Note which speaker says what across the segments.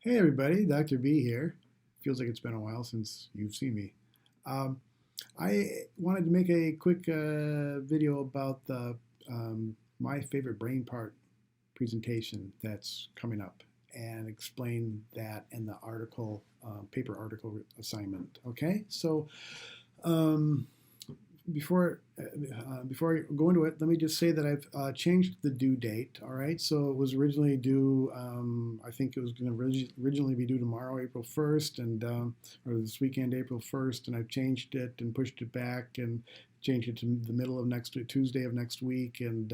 Speaker 1: Hey everybody, Dr. B here. Feels like it's been a while since you've seen me. Um, I wanted to make a quick video about the my favorite brain part presentation that's coming up and explain that in the article, paper article assignment. Okay, so um, before I go into it, let me just say that I've changed the due date. All right, so it was originally due. I think it was going to originally be due tomorrow, April 1st, and or this weekend, April 1st, and I've changed it and pushed it back and changed it to the middle of next week, Tuesday of next week. And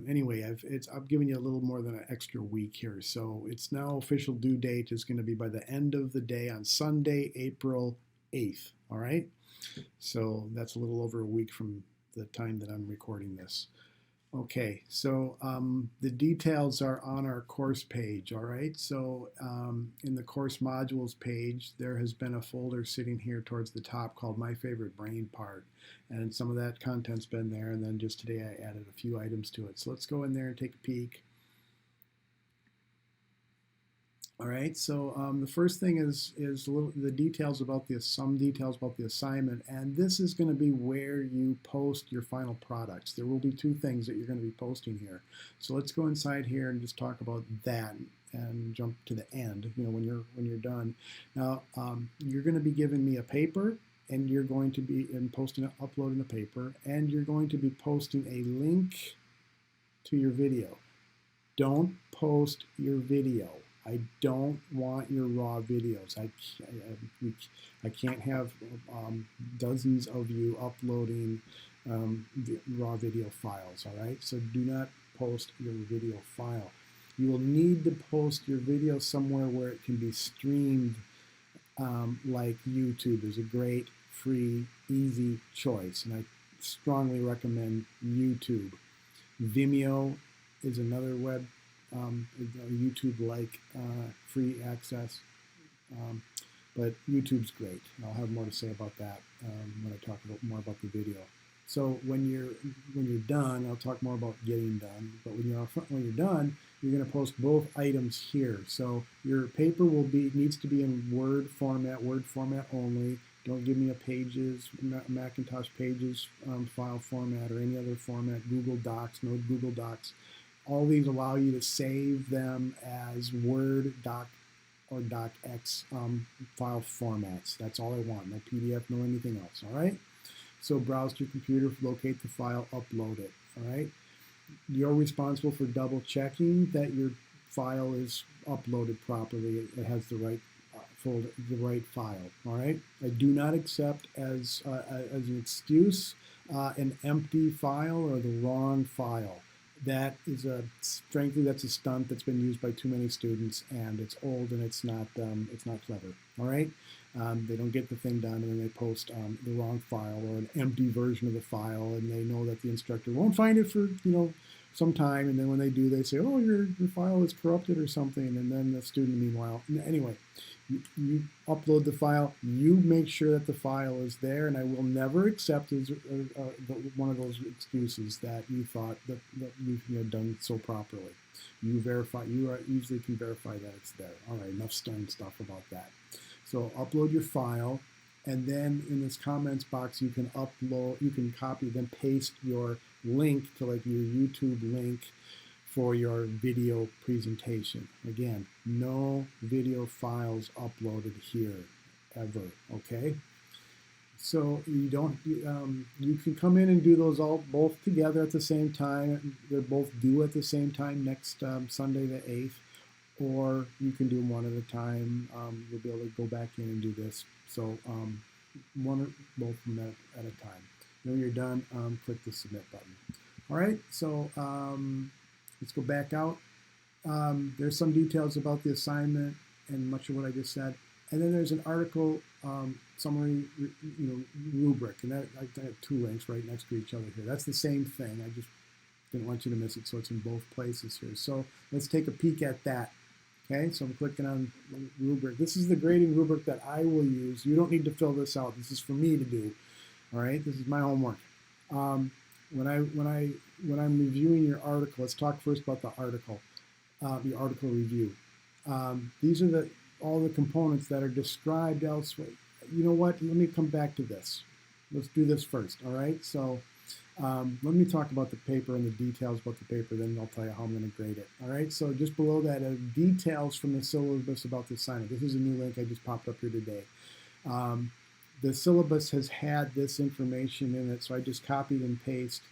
Speaker 1: anyway, I've given you a little more than an extra week here, so it's now official due date is going to be by the end of the day on Sunday, April 8th. All right. So that's a little over a week from the time that I'm recording this. Okay, so the details are on our course page, all right? So in the course modules page, there has been a folder sitting here towards the top called My Favorite Brain Part. And some of that content's been there, and then just today I added a few items to it. So let's go in there and take a peek. All right, so the first thing is the details about some details about the assignment, and this is going to be where you post your final products. There will be two things that you're going to be posting here. So let's go inside here and just talk about that and jump to the end. You know, when you're done. Now you're going to be giving me a paper, and you're going to be uploading the paper, and you're going to be posting a link to your video. Don't post your video. I don't want your raw videos. I can't have dozens of you uploading raw video files, all right? So do not post your video file. You will need to post your video somewhere where it can be streamed, like YouTube is a great, free, easy choice, and I strongly recommend YouTube. Vimeo is another YouTube-like free access, but YouTube's great. I'll have more to say about that when I talk more about the video. So when you're done, I'll talk more about getting done. But when you're done, you're going to post both items here. So your paper needs to be in Word format only. Don't give me a Pages, Macintosh Pages file format or any other format. Google Docs, no Google Docs. All these allow you to save them as Word, Doc, or DocX file formats. That's all I want. No PDF, no anything else. All right. So browse to your computer, locate the file, upload it. All right. You're responsible for double checking that your file is uploaded properly. It has the right folder, the right file. All right. I do not accept as an excuse an empty file or the wrong file. That is frankly, that's a stunt that's been used by too many students, and it's old and it's not clever. All right, they don't get the thing done, and then they post the wrong file or an empty version of the file, and they know that the instructor won't find it for some time, and then when they do, they say, oh, your file is corrupted or something, and then the student, meanwhile, anyway, you upload the file, you make sure that the file is there, and I will never accept one of those excuses that you thought that you've done so properly. You easily can verify that it's there. All right, enough stern stuff about that. So upload your file, and then in this comments box, you can copy, then paste your link to like your YouTube link for your video presentation. Again, no video files uploaded here ever, okay? So you can come in and do those both together at the same time. They're both due at the same time next Sunday the 8th, or you can do them one at a time. You'll be able to go back in and do this. So one or both of them at a time. When you're done, click the submit button. All right, so let's go back out. There's some details about the assignment and much of what I just said. And then there's an article summary, rubric, and I have two links right next to each other here. That's the same thing. I just didn't want you to miss it, so it's in both places here. So let's take a peek at that. Okay, so I'm clicking on rubric. This is the grading rubric that I will use. You don't need to fill this out. This is for me to do. All right, this is my homework. When I'm reviewing your article, let's talk first about the article review. These are all the components that are described elsewhere. You know what? Let me come back to this. Let's do this first, all right? So let me talk about the paper and the details about the paper, then I'll tell you how I'm going to grade it. All right, so just below that are details from the syllabus about the assignment. This is a new link I just popped up here today. The syllabus has had this information in it, so I just copied and pasted.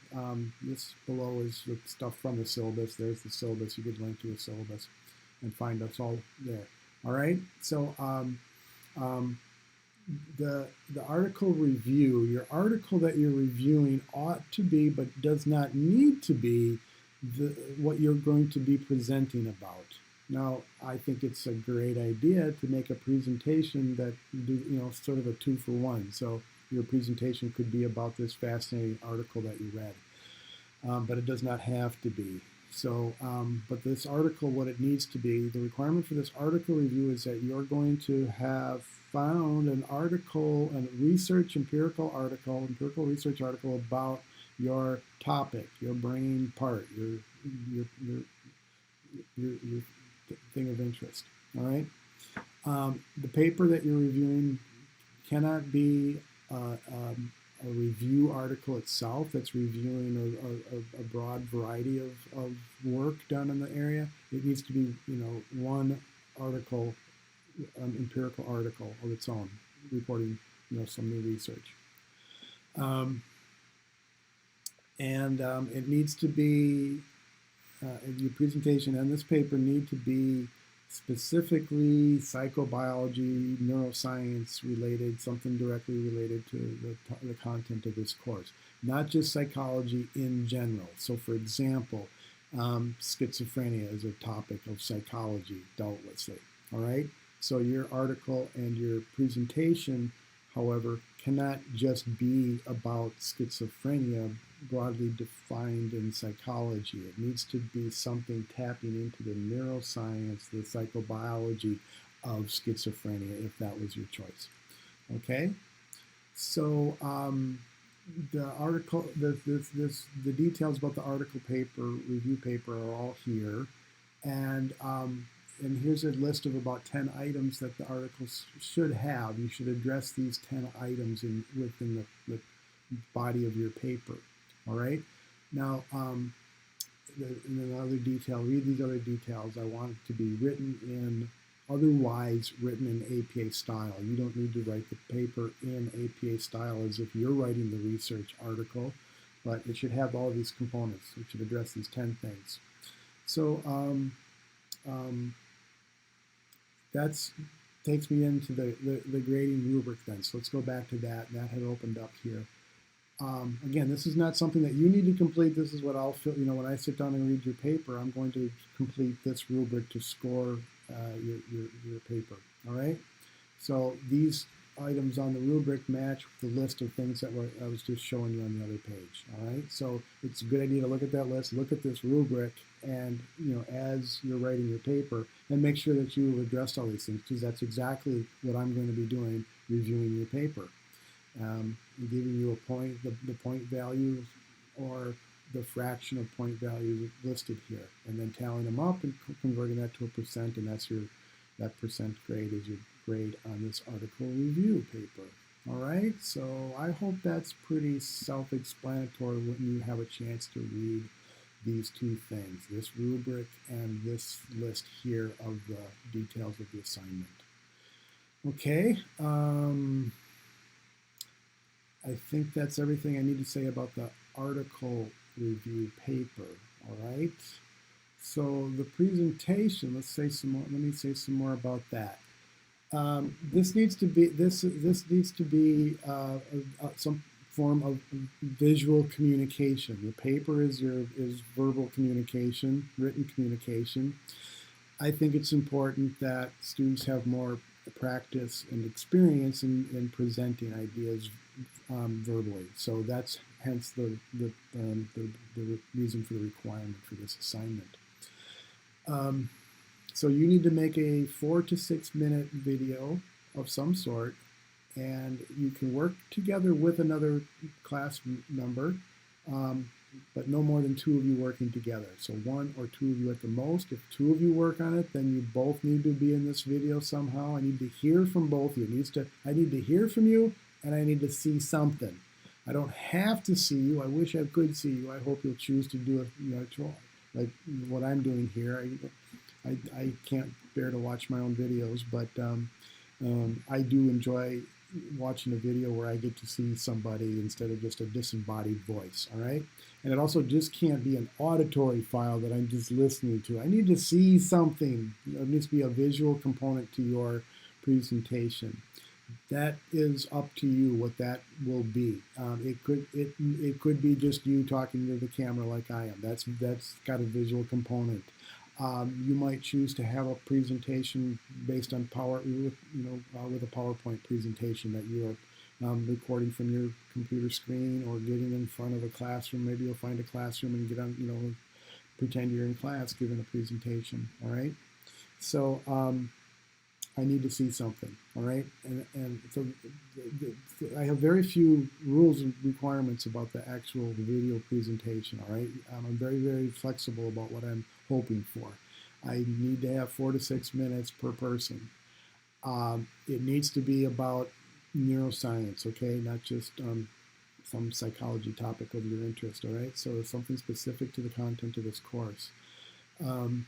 Speaker 1: This below is the stuff from the syllabus. There's the syllabus. You could link to the syllabus and find us all there. All right, so the article review, your article that you're reviewing ought to be, but does not need to be, what you're going to be presenting about. Now, I think it's a great idea to make a presentation that, sort of a 2-for-1. So your presentation could be about this fascinating article that you read, but it does not have to be. So, but this article, what it needs to be, the requirement for this article review is that you're going to have found an article, a empirical research article about your topic, your brain part, your thing of interest. All right. The paper that you're reviewing cannot be a review article itself that's reviewing a broad variety of work done in the area. It needs to be, one article, an empirical article of its own, reporting, some new research. It needs to be, your presentation and this paper need to be specifically psychobiology, neuroscience related, something directly related to the content of this course, not just psychology in general. So for example, schizophrenia is a topic of psychology, doubtlessly, all right? So your article and your presentation, however, cannot just be about schizophrenia broadly defined in psychology. It needs to be something tapping into the neuroscience, the psychobiology of schizophrenia, if that was your choice. Okay? So the article, the details about the article paper, review paper are all here. And here's a list of about 10 items that the articles should have. You should address these 10 items within the body of your paper. All right. Now, in another detail, read these other details. I want it to be written in APA style. You don't need to write the paper in APA style as if you're writing the research article, but it should have all these components. It should address these 10 things. So that takes me into the grading rubric then. So let's go back to that. That had opened up here. Again, this is not something that you need to complete. This is what I'll feel, when I sit down and read your paper, I'm going to complete this rubric to score your paper, all right? So these items on the rubric match the list of things that I was just showing you on the other page, all right? So it's a good idea to look at that list, look at this rubric, and, as you're writing your paper, and make sure that you have addressed all these things, because that's exactly what I'm going to be doing, reviewing your paper. Giving you a point, the point value or the fraction of point values listed here, and then tallying them up and converting that to a percent, and that percent grade is your grade on this article review paper. All right, so I hope that's pretty self-explanatory when you have a chance to read these two things, this rubric and this list here of the details of the assignment. Okay. I think that's everything I need to say about the article review paper, all right? So the presentation, let me say some more about that. This needs to be some form of visual communication. The paper is verbal communication, written communication. I think it's important that students have more practice and experience in presenting ideas verbally. So that's hence the reason for the requirement for this assignment. So you need to make a 4 to 6 minute video of some sort, and you can work together with another class member but no more than 2 of you working together. So 1 or 2 of you at the most. If 2 of you work on it, then you both need to be in this video somehow. I need to hear from both of you. I need to hear from you, and I need to see something. I don't have to see you. I wish I could see you. I hope you'll choose to do it, like what I'm doing here. I can't bear to watch my own videos, but I do enjoy watching a video where I get to see somebody instead of just a disembodied voice, all right? And it also just can't be an auditory file that I'm just listening to. I need to see something. There needs to be a visual component to your presentation. That is up to you what that will be. It could be just you talking to the camera like I am. That's got a visual component. You might choose to have a presentation based on with a PowerPoint presentation that you are recording from your computer screen or getting in front of a classroom. Maybe you'll find a classroom and get on, pretend you're in class giving a presentation. All right. So I need to see something. All right. And so I have very few rules and requirements about the actual video presentation. All right. I'm very, very flexible about what I'm hoping for. I need to have 4 to 6 minutes per person. It needs to be about neuroscience, okay, not just some psychology topic of your interest, all right? So something specific to the content of this course. And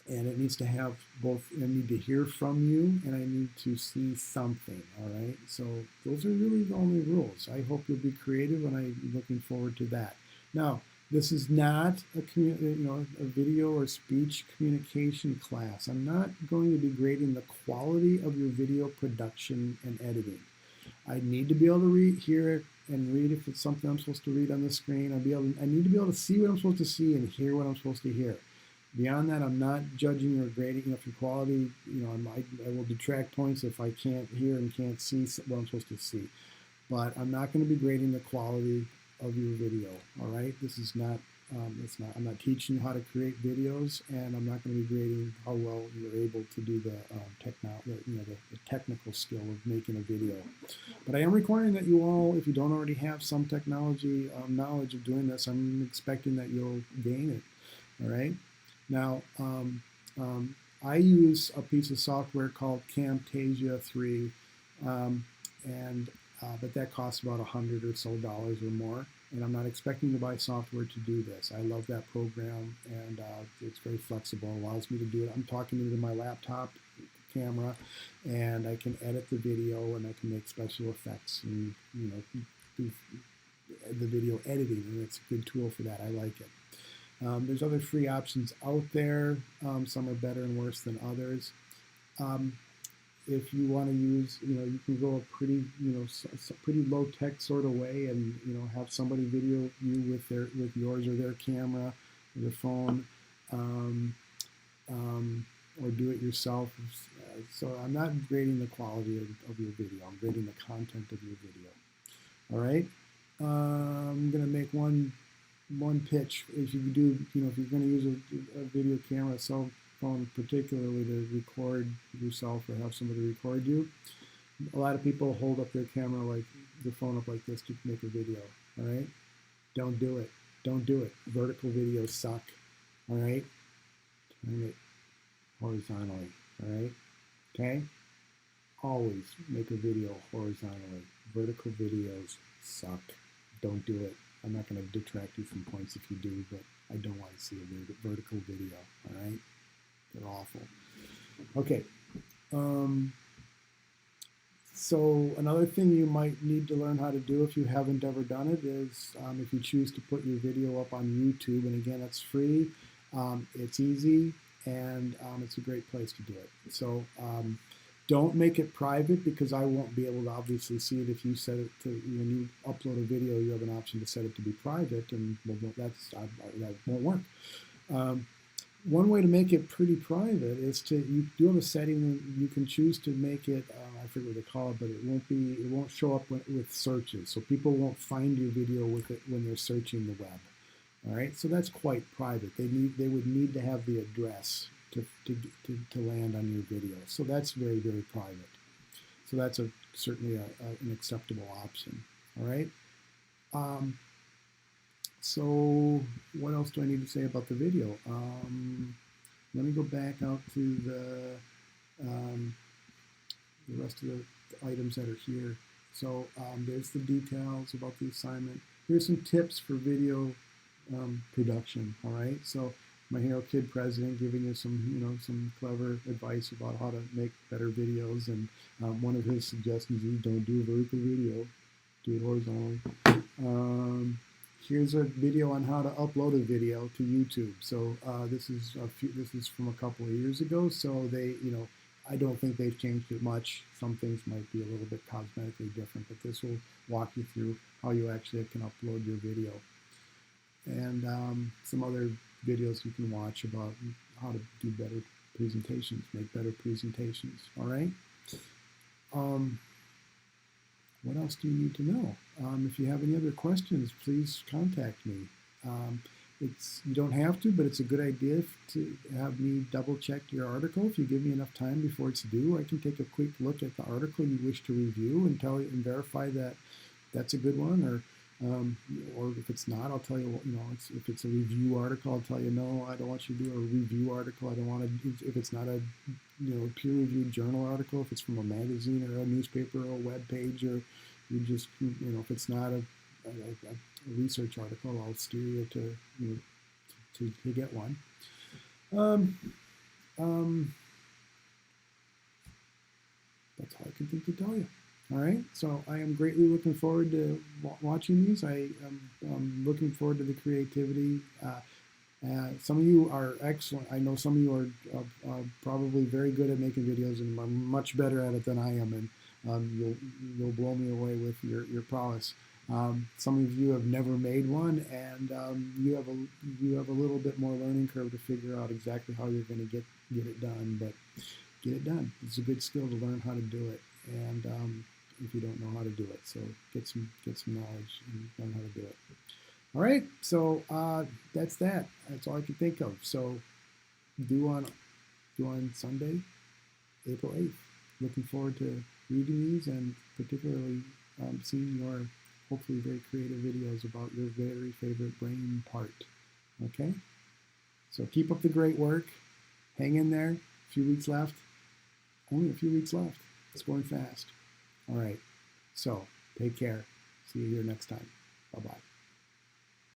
Speaker 1: it needs to have both, I need to hear from you and I need to see something, all right? So those are really the only rules. I hope you'll be creative and I'm looking forward to that. Now, this is not a video or speech communication class. I'm not going to be grading the quality of your video production and editing. I need to be able to hear and read if it's something I'm supposed to read on the screen. I need to be able to see what I'm supposed to see and hear what I'm supposed to hear. Beyond that, I'm not judging or grading for quality. I will detract points if I can't hear and can't see what I'm supposed to see. But I'm not going to be grading the quality of your video. All right, this is not. I'm not teaching you how to create videos, and I'm not going to be grading how well you're able to do the technical skill of making a video. But I am requiring that you all, if you don't already have some technology knowledge of doing this, I'm expecting that you'll gain it. All right. Now, I use a piece of software called Camtasia 3, but that costs about $100 or so or more. And I'm not expecting to buy software to do this. I love that program, and it's very flexible. It allows me to do it. I'm talking to my laptop camera, and I can edit the video, and I can make special effects, and do the video editing, and it's a good tool for that. I like it. There's other free options out there. Some are better and worse than others. If you want to use, you can go a pretty, pretty low tech sort of way, and have somebody video you with yours or their camera, or their phone, or do it yourself. So I'm not grading the quality of your video. I'm grading the content of your video. All right. I'm gonna make one pitch. If you do, if you're going to use a video camera, cell phone particularly, to record yourself or have somebody record you, a lot of people hold up their camera their phone up like this to make a video. All right, don't do it. Don't do it. Vertical videos suck. All right, turn it horizontally. All right, okay. Always make a video horizontally. Vertical videos suck. Don't do it. I'm not going to detract you from points if you do, but I don't want to see a vertical video, all right? They're awful. Okay. So another thing you might need to learn how to do if you haven't ever done it is if you choose to put your video up on YouTube, and again, it's free, it's easy, and it's a great place to do it. So don't make it private, because I won't be able to obviously see it. If you set it to, when you upload a video, you have an option to set it to be private, and well, that won't work. One way to make it pretty private is you do have a setting you can choose to make it, I forget what they call it, but it won't show up with searches, so people won't find your video with it when they're searching the web. All right, so that's quite private. They would need to have the address to land on your video. So that's very, very private. So that's certainly an acceptable option. All right. So what else do I need to say about the video? Let me go back out to the rest of the items that are here. So there's the details about the assignment. Here's some tips for video production. All right, so my Hero Kid president giving you some clever advice about how to make better videos, and one of his suggestions is don't do a vertical video, do it horizontally. Here's a video on how to upload a video to YouTube. So this is from a couple of years ago. So I don't think they've changed it much. Some things might be a little bit cosmetically different, but this will walk you through how you actually can upload your video. And some other videos you can watch about how to do better presentations, make better presentations. All right. What else do you need to know? If you have any other questions, please contact me. You don't have to, but it's a good idea to have me double check your article. If you give me enough time before it's due, I can take a quick look at the article you wish to review and verify that that's a good one, or if it's not, I'll tell you. If it's a review article, I'll tell you no, I don't want you to do a review article. I don't want to. If it's not a peer-reviewed journal article, if it's from a magazine or a newspaper or a web page, or you just if it's not a research article, I'll steer you to get one. That's all I can think to tell you. All right, so I am greatly looking forward to watching these. I am looking forward to the creativity. Some of you are excellent. I know some of you are probably very good at making videos and are much better at it than I am, and you'll blow me away with your prowess. Some of you have never made one, and you have a little bit more learning curve to figure out exactly how you're going to get it done. But get it done. It's a good skill to learn how to do it, and if you don't know how to do it, so get some knowledge and learn how to do it. All right, so that's that. That's all I can think of. So due on Sunday, April 8th. Looking forward to reading these and particularly seeing your hopefully very creative videos about your very favorite brain part. Okay? So keep up the great work. Hang in there. A few weeks left. Only a few weeks left. It's going fast. All right. So take care. See you here next time. Bye-bye.